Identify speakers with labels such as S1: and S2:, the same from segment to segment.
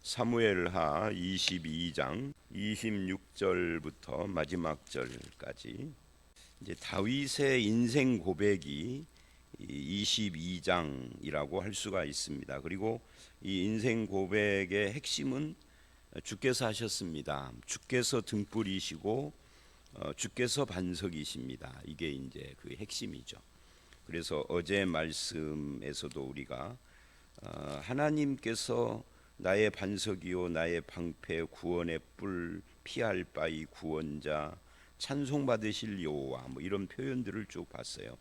S1: 사무엘하 22장 26절부터 마지막 절까지 이제 다윗의 인생 고백이 22장이라고 할 수가 있습니다. 그리고 이 인생 고백의 핵심은 주께서 하셨습니다. 주께서 등불이시고 주께서 반석이십니다. 이게 이제 그 핵심이죠. 그래서 어제 말씀에서도 우리가 하나님께서 나의 반석이요 나의 방패 구원의 뿔 피할 바위 구원자 찬송받으실 여호와 뭐 이런 표현들을 쭉 봤어요.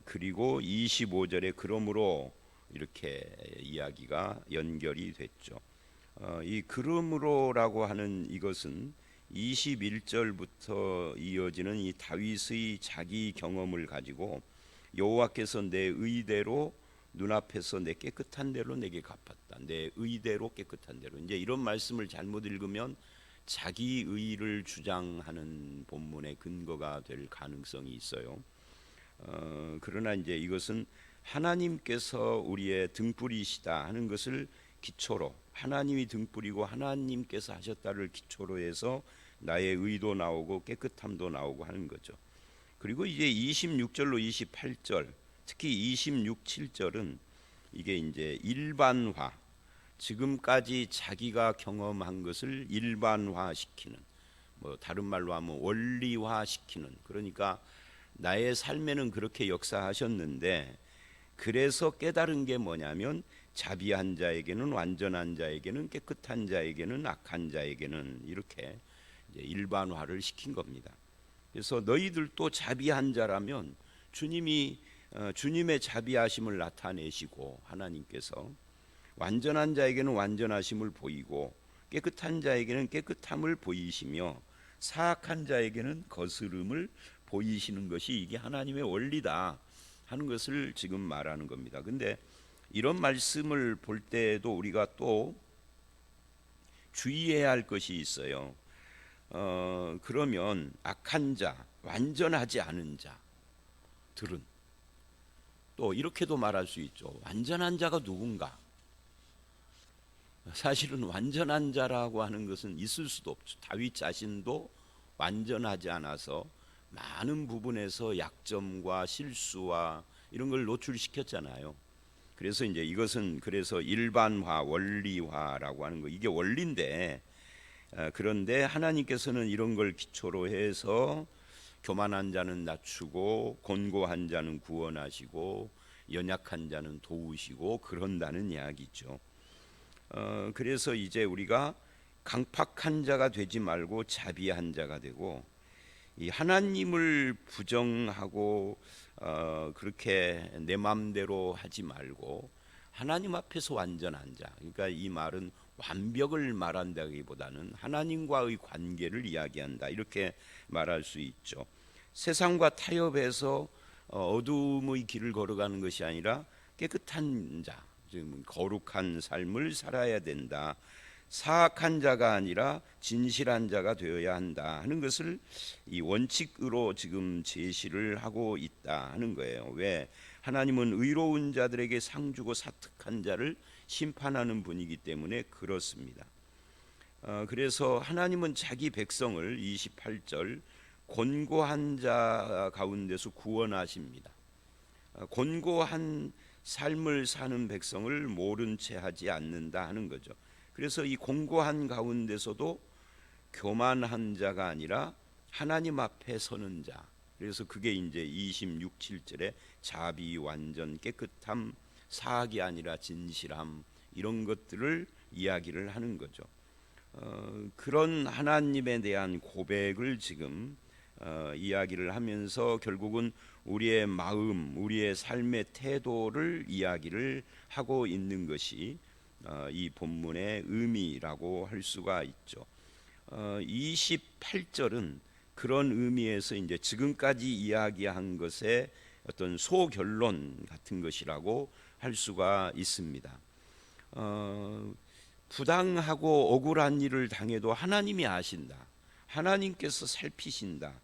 S1: 그리고 25절에 그러므로 이렇게 이야기가 연결이 됐죠. 이 그러므로라고 하는 이것은 21절부터 이어지는 이 다윗의 자기 경험을 가지고 여호와께서 내 의대로 눈앞에서 내 깨끗한 대로 내게 갚았다. 내 의대로 깨끗한 대로. 이제 이런 말씀을 잘못 읽으면 자기 의를 주장하는 본문의 근거가 될 가능성이 있어요. 그러나 이제 이것은 하나님께서 우리의 등불이시다 하는 것을 기초로, 하나님이 등불이고 하나님께서 하셨다를 기초로 해서 나의 의도 나오고 깨끗함도 나오고 하는 거죠. 그리고 이제 26절로 28절, 특히 26, 7절은 이게 이제 일반화, 지금까지 자기가 경험한 것을 일반화시키는, 뭐 다른 말로 하면 원리화시키는, 그러니까 나의 삶에는 그렇게 역사하셨는데 그래서 깨달은 게 뭐냐면 자비한 자에게는 완전한 자에게는 깨끗한 자에게는 악한 자에게는 이렇게 이제 일반화를 시킨 겁니다. 그래서 너희들도 자비한 자라면 주님의 자비하심을 나타내시고 하나님께서 완전한 자에게는 완전하심을 보이고 깨끗한 자에게는 깨끗함을 보이시며 사악한 자에게는 거스름을 보이시는 것이 이게 하나님의 원리다 하는 것을 지금 말하는 겁니다. 근데 이런 말씀을 볼 때도 우리가 또 주의해야 할 것이 있어요. 그러면 악한 자, 완전하지 않은 자들은 또 이렇게도 말할 수 있죠. 완전한 자가 누군가? 사실은 완전한 자라고 하는 것은 있을 수도 없죠. 다윗 자신도 완전하지 않아서 많은 부분에서 약점과 실수와 이런 걸 노출시켰잖아요. 그래서 이제 이것은 그래서 일반화, 원리화라고 하는 거, 이게 원리인데, 그런데 하나님께서는 이런 걸 기초로 해서 교만한 자는 낮추고 곤고한 자는 구원하시고 연약한 자는 도우시고 그런다는 이야기죠. 그래서 이제 우리가 강팍한 자가 되지 말고 자비한 자가 되고, 이 하나님을 부정하고 그렇게 내 마음대로 하지 말고 하나님 앞에서 완전한 자, 그러니까 이 말은 완벽을 말한다기보다는 하나님과의 관계를 이야기한다 이렇게 말할 수 있죠. 세상과 타협해서 어둠의 길을 걸어가는 것이 아니라 깨끗한 자, 즉 거룩한 삶을 살아야 된다. 사악한 자가 아니라 진실한 자가 되어야 한다 하는 것을 이 원칙으로 지금 제시를 하고 있다 하는 거예요. 왜? 하나님은 의로운 자들에게 상 주고 사특한 자를 심판하는 분이기 때문에 그렇습니다. 그래서 하나님은 자기 백성을 28절 곤고한 자 가운데서 구원하십니다. 곤고한 삶을 사는 백성을 모른 채 하지 않는다 하는 거죠. 그래서 이 곤고한 가운데서도 교만한 자가 아니라 하나님 앞에 서는 자, 그래서 그게 이제 26, 7절에 자비, 완전, 깨끗함, 사악이 아니라 진실함, 이런 것들을 이야기를 하는 거죠. 그런 하나님에 대한 고백을 지금 이야기를 하면서 결국은 우리의 마음, 우리의 삶의 태도를 이야기를 하고 있는 것이 이 본문의 의미라고 할 수가 있죠. 28절은 그런 의미에서 이제 지금까지 이야기한 것의 어떤 소결론 같은 것이라고 할 수가 있습니다. 부당하고 억울한 일을 당해도 하나님이 아신다. 하나님께서 살피신다.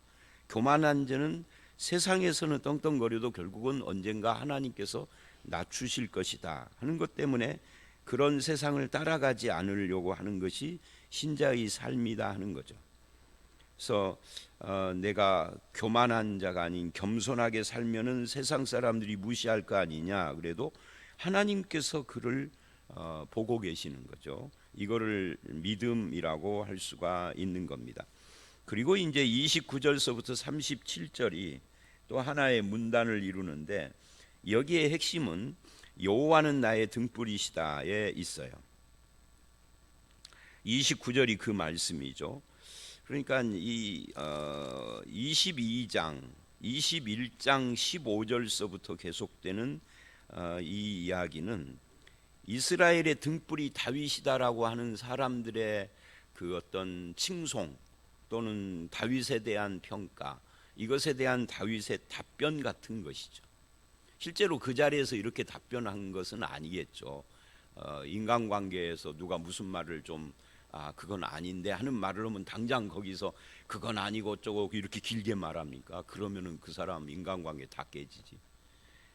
S1: 교만한 자는 세상에서는 떵떵거려도 결국은 언젠가 하나님께서 낮추실 것이다 하는 것 때문에 그런 세상을 따라가지 않으려고 하는 것이 신자의 삶이다 하는 거죠. 그래서 내가 교만한 자가 아닌 겸손하게 살면은 세상 사람들이 무시할 거 아니냐. 그래도 하나님께서 그를 보고 계시는 거죠. 이거를 믿음이라고 할 수가 있는 겁니다. 그리고 이제 29절서부터 37절이 또 하나의 문단을 이루는데 여기에 핵심은 여호와는 나의 등불이시다에 있어요. 29절이 그 말씀이죠. 그러니까 이 22장, 21장 15절서부터 계속되는 이 이야기는 이스라엘의 등불이 다윗이다라고 하는 사람들의 그 어떤 칭송 또는 다윗에 대한 평가, 이것에 대한 다윗의 답변 같은 것이죠. 실제로 그 자리에서 이렇게 답변한 것은 아니겠죠. 인간관계에서 누가 무슨 말을 좀 그건 아닌데 하는 말을 하면 당장 거기서 그건 아니고 어쩌고 이렇게 길게 말합니까? 그러면은 그 사람 인간관계 다 깨지지.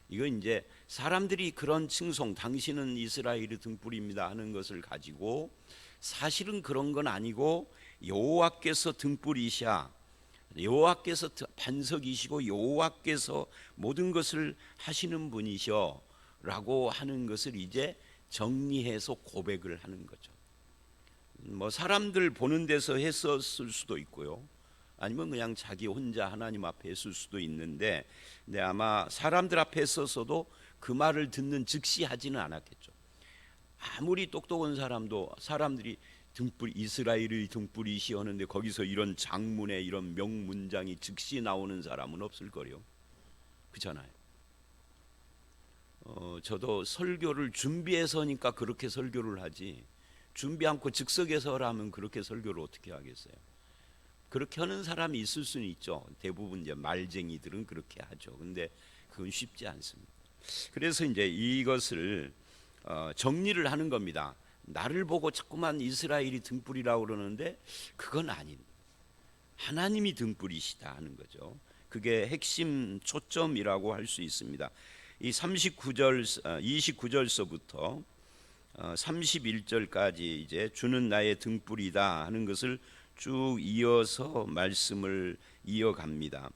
S1: 이거 이제 사람들이 그런 칭송, 당신은 이스라엘의 등불입니다 하는 것을 가지고 사실은 그런 건 아니고 여호와께서 등불이시야, 여호와께서 반석이시고 여호와께서 모든 것을 하시는 분이셔 라고 하는 것을 이제 정리해서 고백을 하는 거죠. 뭐 사람들 보는 데서 했었을 수도 있고요, 아니면 그냥 자기 혼자 하나님 앞에 했을 수도 있는데, 근데 아마 사람들 앞에 했었어도 그 말을 듣는 즉시 하지는 않았겠죠. 아무리 똑똑한 사람도 사람들이 등불, 이스라엘의 등불이시여 하는데 거기서 이런 장문의 이런 명문장이 즉시 나오는 사람은 없을 거요. 그렇잖아요. 저도 설교를 준비해서니까 그렇게 설교를 하지, 준비 않고 즉석에서 하면 그렇게 설교를 어떻게 하겠어요. 그렇게 하는 사람이 있을 수는 있죠. 대부분 이제 말쟁이들은 그렇게 하죠. 근데 그건 쉽지 않습니다. 그래서 이제 이것을 정리를 하는 겁니다. 나를 보고 자꾸만 이스라엘이 등불이라고 그러는데 그건 아닌, 하나님이 등불이시다 하는 거죠. 그게 핵심 초점이라고 할 수 있습니다. 이 29절서부터 31절까지 이제 주는 나의 등불이다 하는 것을 쭉 이어서 말씀을 이어갑니다.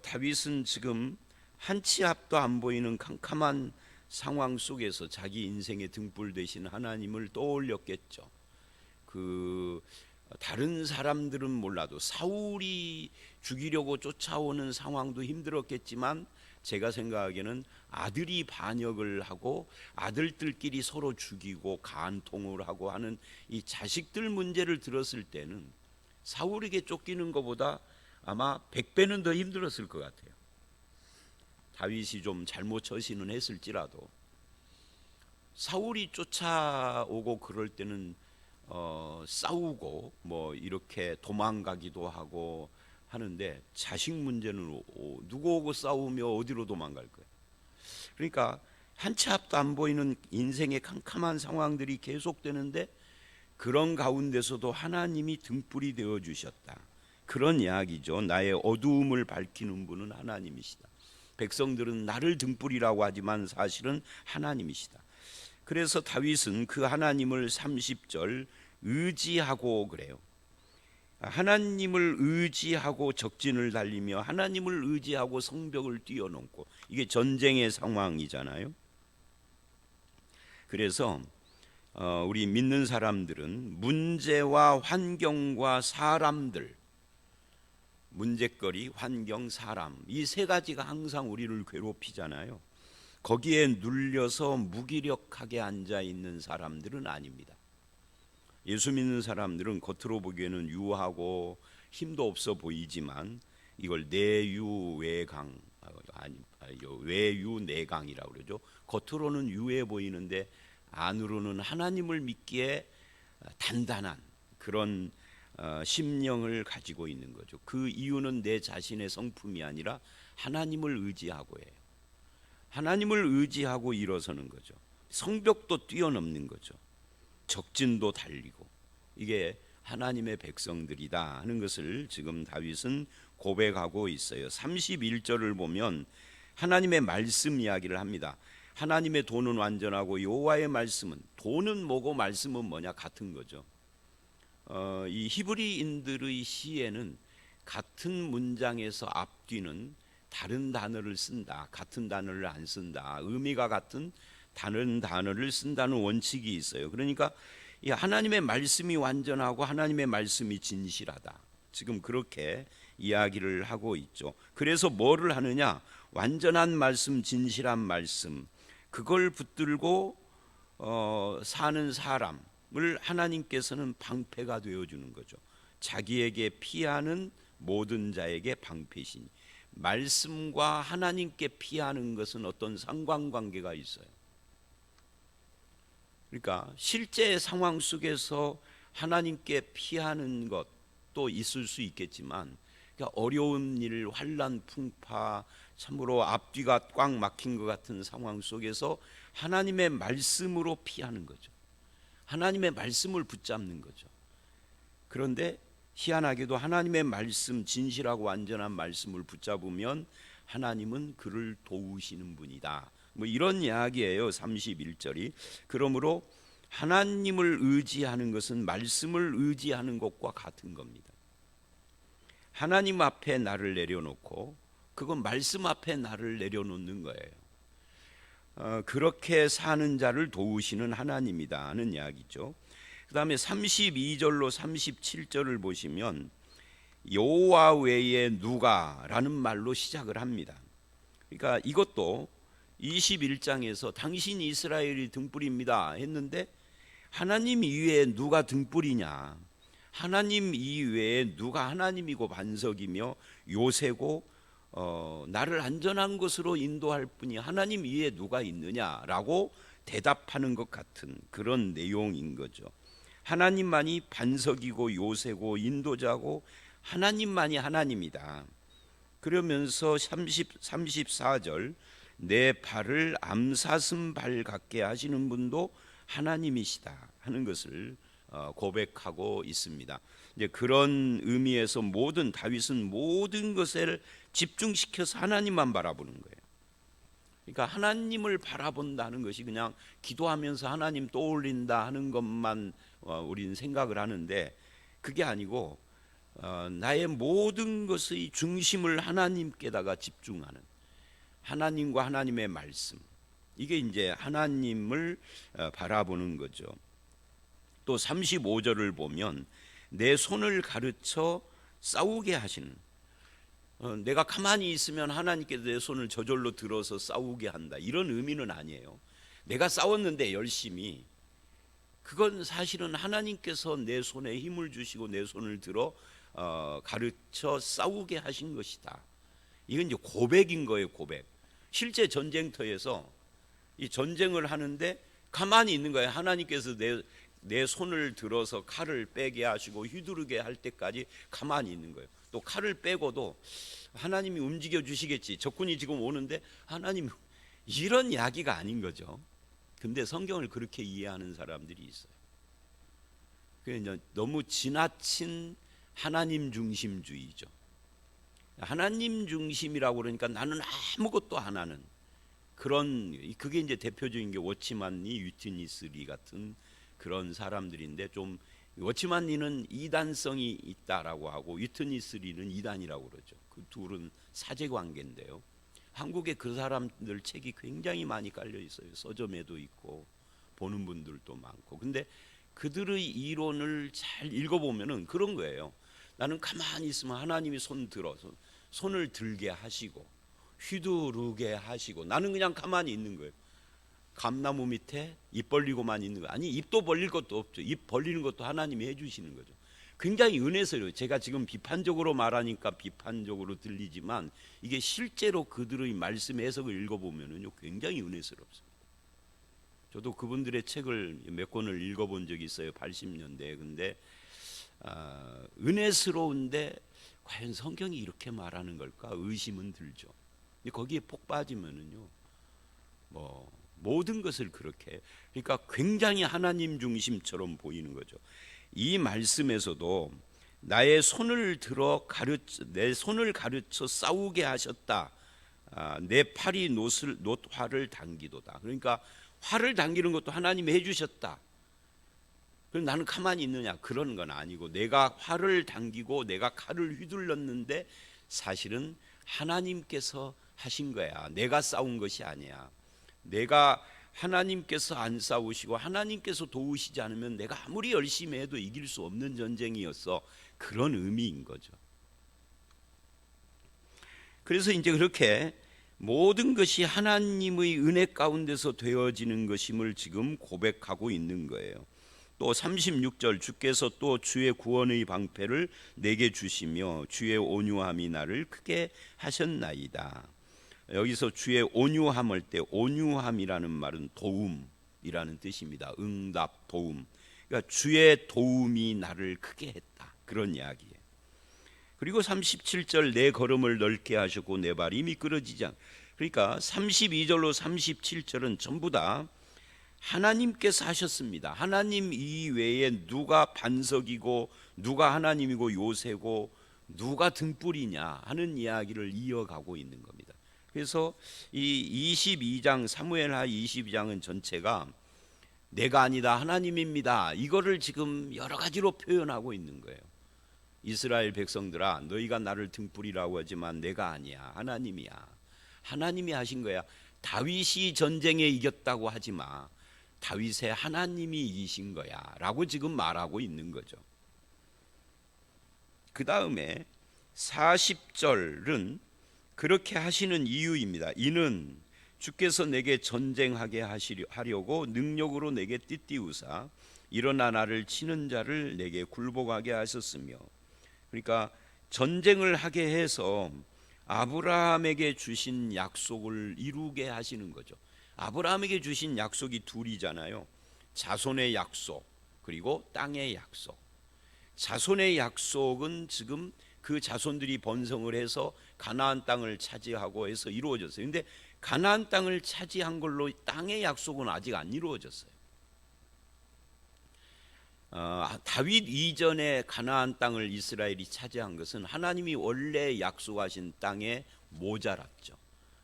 S1: 다윗은 지금 한 치 앞도 안 보이는 캄캄한 상황 속에서 자기 인생의 등불 되신 하나님을 떠올렸겠죠. 그 다른 사람들은 몰라도 사울이 죽이려고 쫓아오는 상황도 힘들었겠지만 제가 생각하기에는 아들이 반역을 하고 아들들끼리 서로 죽이고 간통을 하고 하는 이 자식들 문제를 들었을 때는 사울에게 쫓기는 것보다 아마 100배는 더 힘들었을 것 같아요. 다윗이 좀 잘못 처신은 했을지라도 사울이 쫓아오고 그럴 때는 싸우고 뭐 이렇게 도망가기도 하고 하는데 자식 문제는 누구 오고 싸우며 어디로 도망갈 거예요. 그러니까 한 치 앞도 안 보이는 인생의 캄캄한 상황들이 계속되는데 그런 가운데서도 하나님이 등불이 되어 주셨다, 그런 이야기죠. 나의 어두움을 밝히는 분은 하나님이시다. 백성들은 나를 등불이라고 하지만 사실은 하나님이시다. 그래서 다윗은 그 하나님을 30절 의지하고 그래요. 하나님을 의지하고 적진을 달리며 하나님을 의지하고 성벽을 뛰어넘고, 이게 전쟁의 상황이잖아요. 그래서 우리 믿는 사람들은 문제와 환경과 사람들, 문제거리, 환경, 사람, 이 세 가지가 항상 우리를 괴롭히잖아요. 거기에 눌려서 무기력하게 앉아 있는 사람들은 아닙니다. 예수 믿는 사람들은 겉으로 보기에는 유하고 힘도 없어 보이지만 이걸 내유외강, 외유내강이라고 그러죠. 겉으로는 유해 보이는데 안으로는 하나님을 믿기에 단단한 그런 심령을 가지고 있는 거죠. 그 이유는 내 자신의 성품이 아니라 하나님을 의지하고 해요. 하나님을 의지하고 일어서는 거죠. 성벽도 뛰어넘는 거죠. 적진도 달리고, 이게 하나님의 백성들이다 하는 것을 지금 다윗은 고백하고 있어요. 31절을 보면 하나님의 말씀 이야기를 합니다. 하나님의 도는 완전하고 여호와의 말씀은, 도는 뭐고 말씀은 뭐냐, 같은 거죠. 이 히브리인들의 시에는 같은 문장에서 앞뒤는 다른 단어를 쓴다, 같은 단어를 안 쓴다, 의미가 같은 다른 단어를 쓴다는 원칙이 있어요. 그러니까 이 하나님의 말씀이 완전하고 하나님의 말씀이 진실하다, 지금 그렇게 이야기를 하고 있죠. 그래서 뭐를 하느냐, 완전한 말씀, 진실한 말씀, 그걸 붙들고 사는 사람을 하나님께서는 방패가 되어주는 거죠. 자기에게 피하는 모든 자에게 방패시니, 말씀과 하나님께 피하는 것은 어떤 상관관계가 있어요. 그러니까 실제 상황 속에서 하나님께 피하는 것도 있을 수 있겠지만, 그러니까 어려운 일, 환난, 풍파, 참으로 앞뒤가 꽉 막힌 것 같은 상황 속에서 하나님의 말씀으로 피하는 거죠. 하나님의 말씀을 붙잡는 거죠. 그런데 희한하게도 하나님의 말씀, 진실하고 완전한 말씀을 붙잡으면 하나님은 그를 도우시는 분이다, 뭐 이런 이야기예요. 31절이. 그러므로 하나님을 의지하는 것은 말씀을 의지하는 것과 같은 겁니다. 하나님 앞에 나를 내려놓고, 그건 말씀 앞에 나를 내려놓는 거예요. 그렇게 사는 자를 도우시는 하나님이다 하는 이야기죠. 그 다음에 32절로 37절을 보시면 여호와 외에 누가라는 말로 시작을 합니다. 그러니까 이것도 21장에서 당신이 이스라엘이 등불입니다 했는데, 하나님 이외에 누가 등불이냐, 하나님 이외에 누가 하나님이고 반석이며 요새고 나를 안전한 곳으로 인도할 분이 하나님 이외에 누가 있느냐라고 대답하는 것 같은 그런 내용인 거죠. 하나님만이 반석이고 요새고 인도자고 하나님만이 하나님이다. 그러면서 34절, 내 발을 암사슴 발 같게 하시는 분도 하나님이시다 하는 것을 고백하고 있습니다. 이제 그런 의미에서 다윗은 모든 것을 집중시켜서 하나님만 바라보는 거예요. 그러니까 하나님을 바라본다는 것이 그냥 기도하면서 하나님 떠올린다 하는 것만 우리는 생각을 하는데, 그게 아니고 나의 모든 것의 중심을 하나님께다가 집중하는, 하나님과 하나님의 말씀, 이게 이제 하나님을 바라보는 거죠. 또 35절을 보면 내 손을 가르쳐 싸우게 하시는, 내가 가만히 있으면 하나님께서 내 손을 저절로 들어서 싸우게 한다, 이런 의미는 아니에요. 내가 싸웠는데 열심히, 그건 사실은 하나님께서 내 손에 힘을 주시고 내 손을 들어 가르쳐 싸우게 하신 것이다. 이건 이제 고백인 거예요. 고백. 실제 전쟁터에서 이 전쟁을 하는데 가만히 있는 거예요. 하나님께서 내 손을 들어서 칼을 빼게 하시고 휘두르게 할 때까지 가만히 있는 거예요. 또 칼을 빼고도 하나님이 움직여 주시겠지, 적군이 지금 오는데 하나님, 이런 이야기가 아닌 거죠. 근데 성경을 그렇게 이해하는 사람들이 있어요. 그게 너무 지나친 하나님 중심주의죠. 하나님 중심이라고 그러니까 나는 아무것도 안 하는 그런, 그게 이제 대표적인 게 워치만 리, 유티니스 리 같은 그런 사람들인데, 좀 워치만 리는 이단성이 있다라고 하고 유티니스 리는 이단이라고 그러죠. 그 둘은 사제관계인데요. 한국에 그 사람들 책이 굉장히 많이 깔려 있어요. 서점에도 있고 보는 분들도 많고. 근데 그들의 이론을 잘 읽어보면은 그런 거예요. 나는 가만히 있으면 하나님이 손을 들게 하시고 휘두르게 하시고, 나는 그냥 가만히 있는 거예요. 감나무 밑에 입 벌리고만 있는 거 아니, 입도 벌릴 것도 없죠. 입 벌리는 것도 하나님이 해주시는 거죠. 굉장히 은혜스러워요. 제가 지금 비판적으로 말하니까 비판적으로 들리지만, 이게 실제로 그들의 말씀 해석을 읽어보면은요 굉장히 은혜스럽습니다. 저도 그분들의 책을 몇 권을 읽어본 적이 있어요. 80년대에. 근데 은혜스러운데 과연 성경이 이렇게 말하는 걸까 의심은 들죠. 거기에 폭 빠지면은요 모든 것을 그렇게, 그러니까 굉장히 하나님 중심처럼 보이는 거죠. 이 말씀에서도 내 손을 가르쳐 싸우게 하셨다 내 팔이 노화를 당기도다. 그러니까 화를 당기는 것도 하나님이 해주셨다. 그럼 나는 가만히 있느냐? 그런 건 아니고, 내가 화를 당기고 내가 칼을 휘둘렀는데 사실은 하나님께서 하신 거야. 내가 싸운 것이 아니야. 내가 하나님께서 안 싸우시고 하나님께서 도우시지 않으면 내가 아무리 열심히 해도 이길 수 없는 전쟁이었어. 그런 의미인 거죠. 그래서 이제 그렇게 모든 것이 하나님의 은혜 가운데서 되어지는 것임을 지금 고백하고 있는 거예요. 또 36절, 주께서 또 주의 구원의 방패를 내게 주시며 주의 온유함이 나를 크게 하셨나이다. 여기서 주의 온유함 할 때, 온유함이라는 말은 도움이라는 뜻입니다. 응답, 도움. 그러니까 주의 도움이 나를 크게 했다, 그런 이야기예요. 그리고 37절, 내 걸음을 넓게 하셨고 내 발이 미끄러지지 않. 그러니까 32절로 37절은 전부 다 하나님께서 하셨습니다. 하나님 이외에 누가 반석이고 누가 하나님이고 요새고 누가 등불이냐 하는 이야기를 이어가고 있는 겁니다. 그래서 이 22장, 사무엘하 22장은 전체가 내가 아니다 하나님입니다, 이거를 지금 여러 가지로 표현하고 있는 거예요. 이스라엘 백성들아, 너희가 나를 등불이라고 하지만 내가 아니야, 하나님이야. 하나님이 하신 거야. 다윗이 전쟁에 이겼다고 하지 마. 다윗의 하나님이 이기신 거야 라고 지금 말하고 있는 거죠. 그 다음에 40절은 그렇게 하시는 이유입니다. 이는 주께서 내게 전쟁하게 하려고 능력으로 내게 띠띠우사 일어나 나를 치는 자를 내게 굴복하게 하셨으며, 그러니까 전쟁을 하게 해서 아브라함에게 주신 약속을 이루게 하시는 거죠. 아브라함에게 주신 약속이 둘이잖아요. 자손의 약속, 그리고 땅의 약속. 자손의 약속은 지금 그 자손들이 번성을 해서 가나안 땅을 차지하고 해서 이루어졌어요. 근데 가나안 땅을 차지한 걸로 땅의 약속은 아직 안 이루어졌어요. 다윗 이전에 가나안 땅을 이스라엘이 차지한 것은 하나님이 원래 약속하신 땅에 모자랐죠.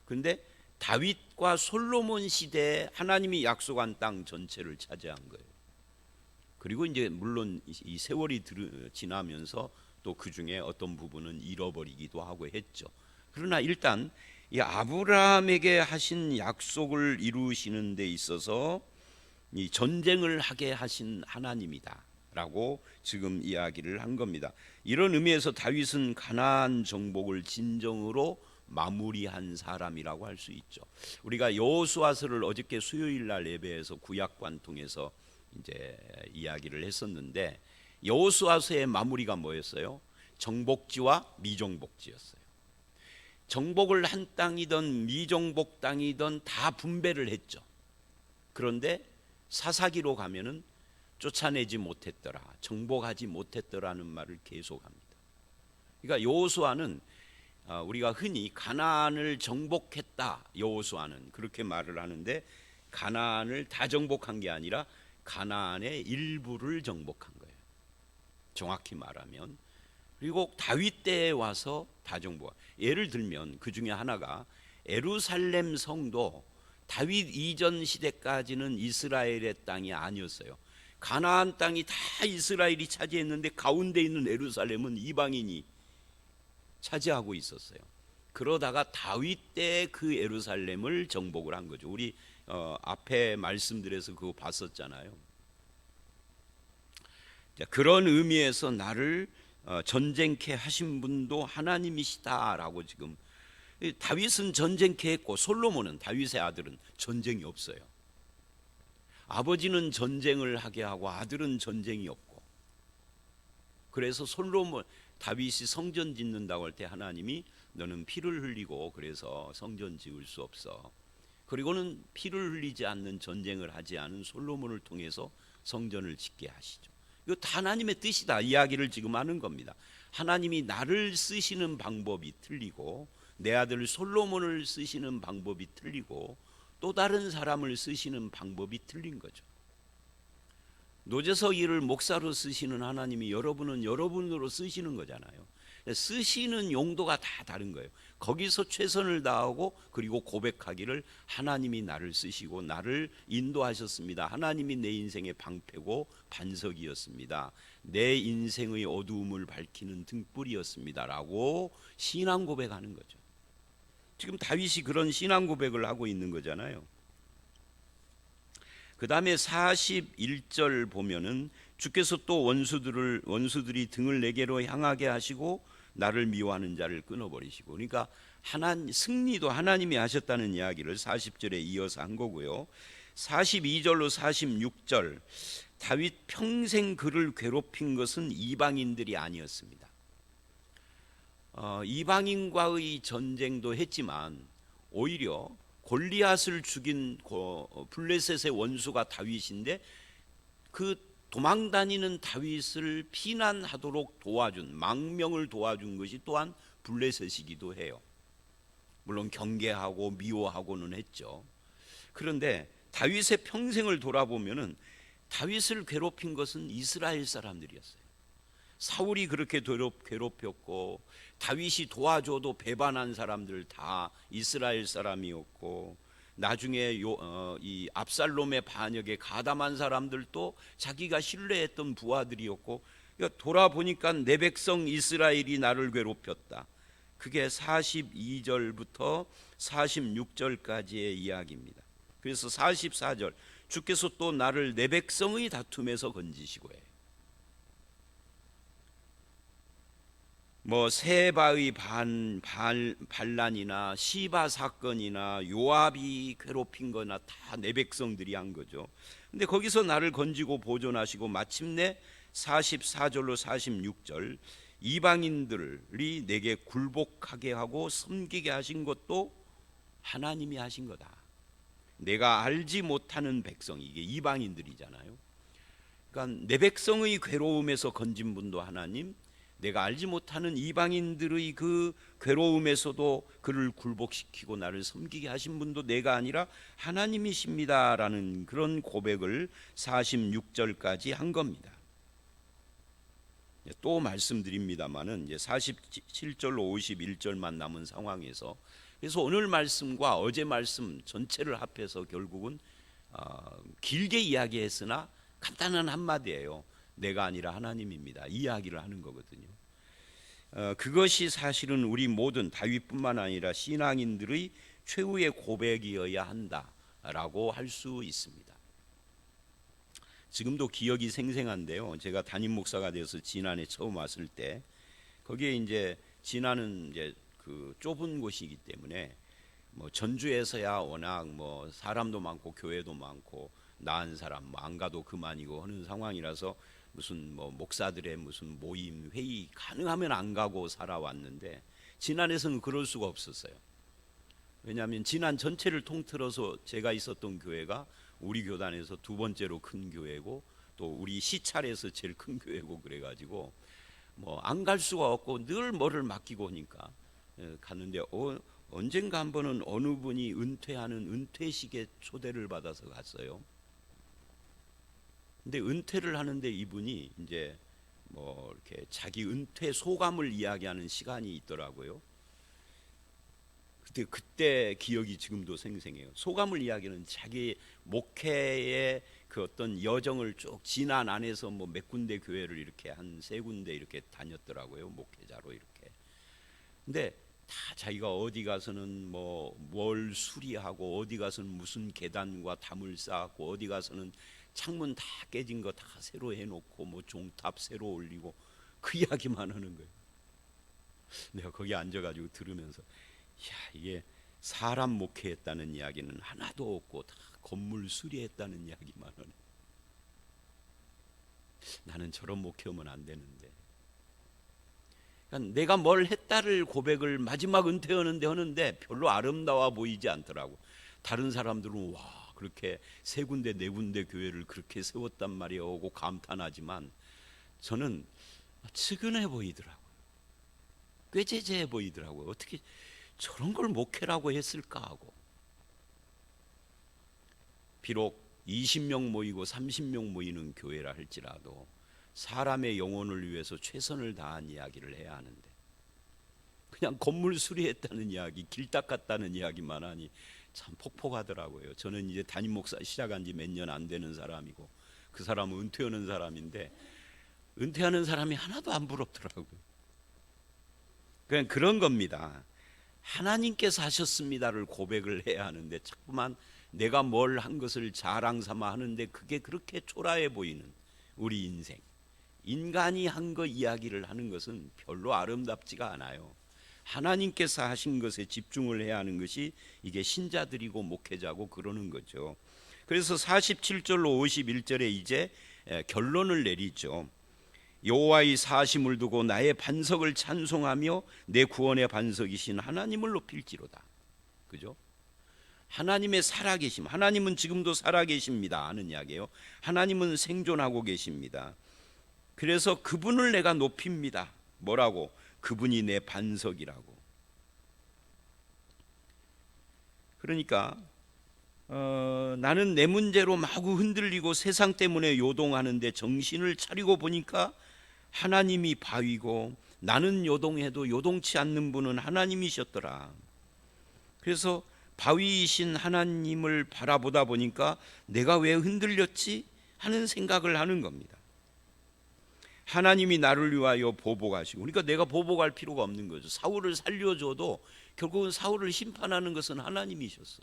S1: 그런데 다윗과 솔로몬 시대에 하나님이 약속한 땅 전체를 차지한 거예요. 그리고 이제 물론 이 세월이 지나면서 또 그 중에 어떤 부분은 잃어버리기도 하고 했죠. 그러나 일단 이 아브라함에게 하신 약속을 이루시는 데 있어서 이 전쟁을 하게 하신 하나님이다라고 지금 이야기를 한 겁니다. 이런 의미에서 다윗은 가나안 정복을 진정으로 마무리한 사람이라고 할 수 있죠. 우리가 여호수아서를 어저께 수요일 날 예배에서 구약관 통해서 이제 이야기를 했었는데, 여호수아서의 마무리가 뭐였어요? 정복지와 미정복지였어요. 정복을 한 땅이든 미정복 땅이든 다 분배를 했죠. 그런데 사사기로 가면은 쫓아내지 못했더라, 정복하지 못했더라는 말을 계속합니다. 그러니까 여호수아는 우리가 흔히 가나안을 정복했다, 여호수아는 그렇게 말을 하는데, 가나안을 다 정복한 게 아니라 가나안의 일부를 정복한 거예요, 정확히 말하면. 그리고 다윗 때에 와서 다 정복. 예를 들면 그 중에 하나가 예루살렘 성도 다윗 이전 시대까지는 이스라엘의 땅이 아니었어요. 가나안 땅이 다 이스라엘이 차지했는데 가운데 있는 예루살렘은 이방인이 차지하고 있었어요. 그러다가 다윗 때 그 예루살렘을 정복을 한 거죠. 우리 앞에 말씀드려서 그거 봤었잖아요. 자, 그런 의미에서 나를 전쟁케 하신 분도 하나님이시다라고 지금. 다윗은 전쟁케 했고 솔로몬은, 다윗의 아들은 전쟁이 없어요. 아버지는 전쟁을 하게 하고 아들은 전쟁이 없고, 그래서 다윗이 성전 짓는다고 할 때 하나님이 너는 피를 흘리고 그래서 성전 지을 수 없어. 그리고는 피를 흘리지 않는, 전쟁을 하지 않은 솔로몬을 통해서 성전을 짓게 하시죠. 이거 다 하나님의 뜻이다 이야기를 지금 하는 겁니다. 하나님이 나를 쓰시는 방법이 틀리고 내 아들 솔로몬을 쓰시는 방법이 틀리고 또 다른 사람을 쓰시는 방법이 틀린 거죠. 노재석이를 목사로 쓰시는 하나님이 여러분은 여러분으로 쓰시는 거잖아요. 쓰시는 용도가 다 다른 거예요. 거기서 최선을 다하고 그리고 고백하기를 하나님이 나를 쓰시고 나를 인도하셨습니다. 하나님이 내 인생의 방패고 반석이었습니다. 내 인생의 어두움을 밝히는 등불이었습니다라고 신앙 고백하는 거죠. 지금 다윗이 그런 신앙 고백을 하고 있는 거잖아요. 그 다음에 41절 보면은 주께서 또 원수들이 등을 내게로 향하게 하시고 나를 미워하는 자를 끊어버리시고, 그러니까 승리도 하나님이 하셨다는 이야기를 40절에 이어서 한 거고요. 42절로 46절, 다윗 평생 그를 괴롭힌 것은 이방인들이 아니었습니다. 이방인과의 전쟁도 했지만 오히려 골리앗을 죽인 블레셋의 원수가 다윗인데 그 도망다니는 다윗을 피난하도록 도와준, 망명을 도와준 것이 또한 블레셋이기도 해요. 물론 경계하고 미워하고는 했죠. 그런데 다윗의 평생을 돌아보면은 다윗을 괴롭힌 것은 이스라엘 사람들이었어요. 사울이 그렇게 괴롭혔고 다윗이 도와줘도 배반한 사람들 다 이스라엘 사람이었고, 나중에 이 압살롬의 반역에 가담한 사람들도 자기가 신뢰했던 부하들이었고, 그러니까 돌아보니까 내 백성 이스라엘이 나를 괴롭혔다. 그게 42절부터 46절까지의 이야기입니다. 그래서 44절, 주께서 또 나를 내 백성의 다툼에서 건지시고 해요. 뭐 세바의 반란이나 시바 사건이나 요압이 괴롭힌 거나 다 내 백성들이 한 거죠. 근데 거기서 나를 건지고 보존하시고 마침내 44절로 46절, 이방인들이 내게 굴복하게 하고 섬기게 하신 것도 하나님이 하신 거다. 내가 알지 못하는 백성, 이게 이방인들이잖아요. 그러니까 내 백성의 괴로움에서 건진 분도 하나님, 내가 알지 못하는 이방인들의 그 괴로움에서도 그를 굴복시키고 나를 섬기게 하신 분도 내가 아니라 하나님이십니다라는 그런 고백을 46절까지 한 겁니다. 또 말씀드립니다만은 이제 47절로 51절만 남은 상황에서, 그래서 오늘 말씀과 어제 말씀 전체를 합해서 결국은 길게 이야기했으나 간단한 한마디예요. 내가 아니라 하나님입니다. 이야기를 하는 거거든요. 그것이 사실은 우리 모든 다윗뿐만 아니라 신앙인들의 최후의 고백이어야 한다라고 할 수 있습니다. 지금도 기억이 생생한데요. 제가 담임 목사가 되어서 진안에 처음 왔을 때, 거기에 이제 진안은 이제 그 좁은 곳이기 때문에 뭐 전주에서야 워낙 뭐 사람도 많고 교회도 많고 나은 사람 뭐 안 가도 그만이고 하는 상황이라서 무슨 뭐 목사들의 무슨 모임 회의 가능하면 안 가고 살아왔는데, 진안에서는 그럴 수가 없었어요. 왜냐하면 진안 전체를 통틀어서 제가 있었던 교회가 우리 교단에서 두 번째로 큰 교회고 또 우리 시찰에서 제일 큰 교회고, 그래가지고 뭐 안 갈 수가 없고 늘 뭐를 맡기고 오니까 갔는데, 언젠가 한 번은 어느 분이 은퇴하는 은퇴식에 초대를 받아서 갔어요. 근데 은퇴를 하는데 이분이 이제 뭐 이렇게 자기 은퇴 소감을 이야기하는 시간이 있더라고요. 그때 기억이 지금도 생생해요. 소감을 이야기하는, 자기 목회의 그 어떤 여정을 쭉 진안 안에서 뭐 몇 군데 교회를 이렇게 한 세 군데 이렇게 다녔더라고요. 목회자로 이렇게. 근데 다 자기가 어디 가서는 뭐 뭘 수리하고, 어디 가서는 무슨 계단과 담을 쌓았고, 어디 가서는 창문 다 깨진 거 다 새로 해놓고 뭐 종탑 새로 올리고, 그 이야기만 하는 거예요. 내가 거기 앉아가지고 들으면서, 야, 이게 사람 목회했다는 이야기는 하나도 없고 다 건물 수리했다는 이야기만 하네. 나는 저런 목회하면 안 되는데. 그러니까 내가 뭘 했다를 고백을 마지막 은퇴하는데 하는데 별로 아름다워 보이지 않더라고. 다른 사람들은 와, 그렇게 세 군데 네 군데 교회를 그렇게 세웠단 말이야 하고 감탄하지만, 저는 측은해 보이더라고요. 꾀죄죄해 보이더라고요. 어떻게 저런 걸 목회라고 했을까 하고. 비록 20명 모이고 30명 모이는 교회라 할지라도 사람의 영혼을 위해서 최선을 다한 이야기를 해야 하는데, 그냥 건물 수리했다는 이야기, 길 닦았다는 이야기만 하니 참 폭폭하더라고요. 저는 이제 담임 목사 시작한 지 몇 년 안 되는 사람이고 그 사람은 은퇴하는 사람인데 은퇴하는 사람이 하나도 안 부럽더라고요. 그냥 그런 겁니다. 하나님께서 하셨습니다를 고백을 해야 하는데 자꾸만 내가 뭘 한 것을 자랑 삼아 하는데 그게 그렇게 초라해 보이는 우리 인생, 인간이 한 거 이야기를 하는 것은 별로 아름답지가 않아요. 하나님께서 하신 것에 집중을 해야 하는 것이 이게 신자들이고 목회자고 그러는 거죠. 그래서 47절로 51절에 이제 결론을 내리죠. 여호와의 사심을 두고 나의 반석을 찬송하며 내 구원의 반석이신 하나님을 높일지로다. 그죠? 하나님의 살아계심, 하나님은 지금도 살아계십니다 하는 이야기예요. 하나님은 생존하고 계십니다. 그래서 그분을 내가 높입니다. 뭐라고? 그분이 내 반석이라고. 그러니까 나는 내 문제로 마구 흔들리고 세상 때문에 요동하는데 정신을 차리고 보니까 하나님이 바위고 나는 요동해도 요동치 않는 분은 하나님이셨더라. 그래서 바위이신 하나님을 바라보다 보니까 내가 왜 흔들렸지 하는 생각을 하는 겁니다. 하나님이 나를 위하여 보복하시고, 그러니까 내가 보복할 필요가 없는 거죠. 사울을 살려줘도 결국은 사울을 심판하는 것은 하나님이셨어.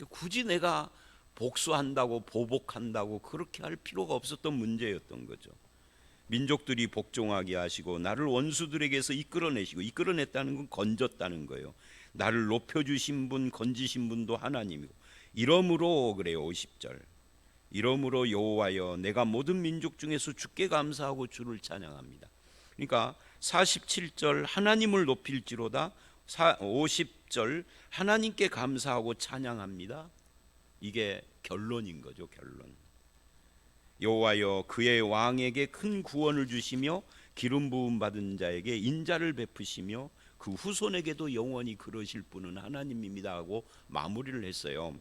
S1: 굳이 내가 복수한다고 보복한다고 그렇게 할 필요가 없었던 문제였던 거죠. 민족들이 복종하게 하시고 나를 원수들에게서 이끌어내시고, 이끌어냈다는 건 건졌다는 거예요. 나를 높여주신 분, 건지신 분도 하나님이고, 이러므로 그래요. 50절 이러므로 여호와여 내가 모든 민족 중에서 주께 감사하고 주를 찬양합니다. 그러니까 47절 하나님을 높일지로다, 50절 하나님께 감사하고 찬양합니다. 이게 결론인 거죠. 결론. 여호와여 그의 왕에게 큰 구원을 주시며 기름 부음 받은 자에게 인자를 베푸시며 그 후손에게도 영원히 그러실 분은 하나님입니다 하고 마무리를 했어요.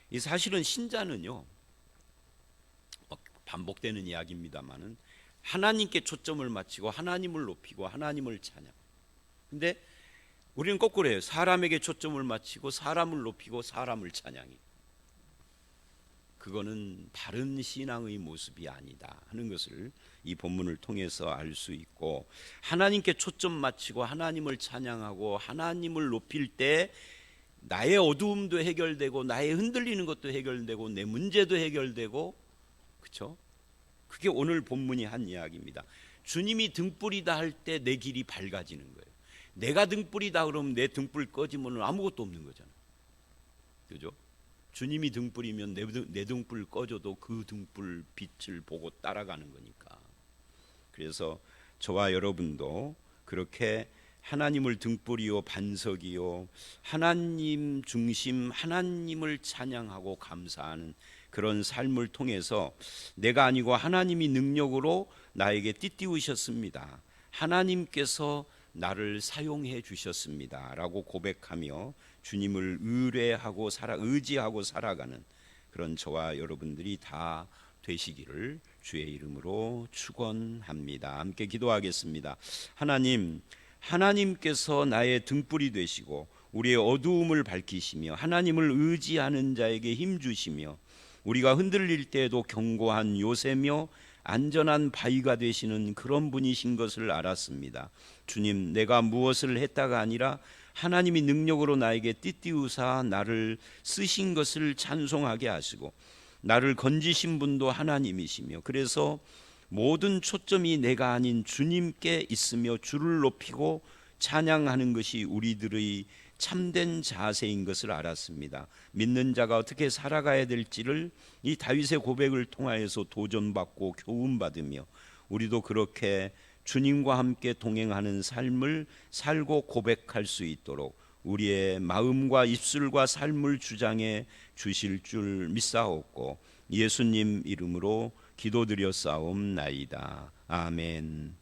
S1: 이 사실은 신자는요, 반복되는 이야기입니다만은 하나님께 초점을 맞추고 하나님을 높이고 하나님을 찬양. 근데 우리는 거꾸로 해요. 사람에게 초점을 맞추고 사람을 높이고 사람을 찬양해. 그거는 바른 신앙의 모습이 아니다 하는 것을 이 본문을 통해서 알 수 있고, 하나님께 초점 맞추고 하나님을 찬양하고 하나님을 높일 때 나의 어두움도 해결되고 나의 흔들리는 것도 해결되고 내 문제도 해결되고, 그렇죠? 그게 오늘 본문이 한 이야기입니다. 주님이 등불이다 할 때 내 길이 밝아지는 거예요. 내가 등불이다 그러면 내 등불 꺼지면 아무것도 없는 거잖아요. 그죠? 주님이 등불이면 내 등불 꺼져도 그 등불 빛을 보고 따라가는 거니까. 그래서 저와 여러분도 그렇게 하나님을 등불이요 반석이요 하나님 중심, 하나님을 찬양하고 감사하는 그런 삶을 통해서 내가 아니고 하나님이 능력으로 나에게 띠띠우셨습니다, 하나님께서 나를 사용해 주셨습니다 라고 고백하며 주님을 의지하고 살아가는 그런 저와 여러분들이 다 되시기를 주의 이름으로 축원합니다. 함께 기도하겠습니다. 하나님, 하나님께서 나의 등불이 되시고 우리의 어두움을 밝히시며 하나님을 의지하는 자에게 힘 주시며 우리가 흔들릴 때에도 견고한 요새며 안전한 바위가 되시는 그런 분이신 것을 알았습니다. 주님, 내가 무엇을 했다가 아니라 하나님이 능력으로 나에게 띠띠우사 나를 쓰신 것을 찬송하게 하시고 나를 건지신 분도 하나님이시며, 그래서 모든 초점이 내가 아닌 주님께 있으며 주를 높이고 찬양하는 것이 우리들의 참된 자세인 것을 알았습니다. 믿는 자가 어떻게 살아가야 될지를 이 다윗의 고백을 통하여서 도전받고 교훈받으며 우리도 그렇게 주님과 함께 동행하는 삶을 살고 고백할 수 있도록 우리의 마음과 입술과 삶을 주장해 주실 줄 믿사옵고 예수님 이름으로 기도드렸사옵나이다. 아멘.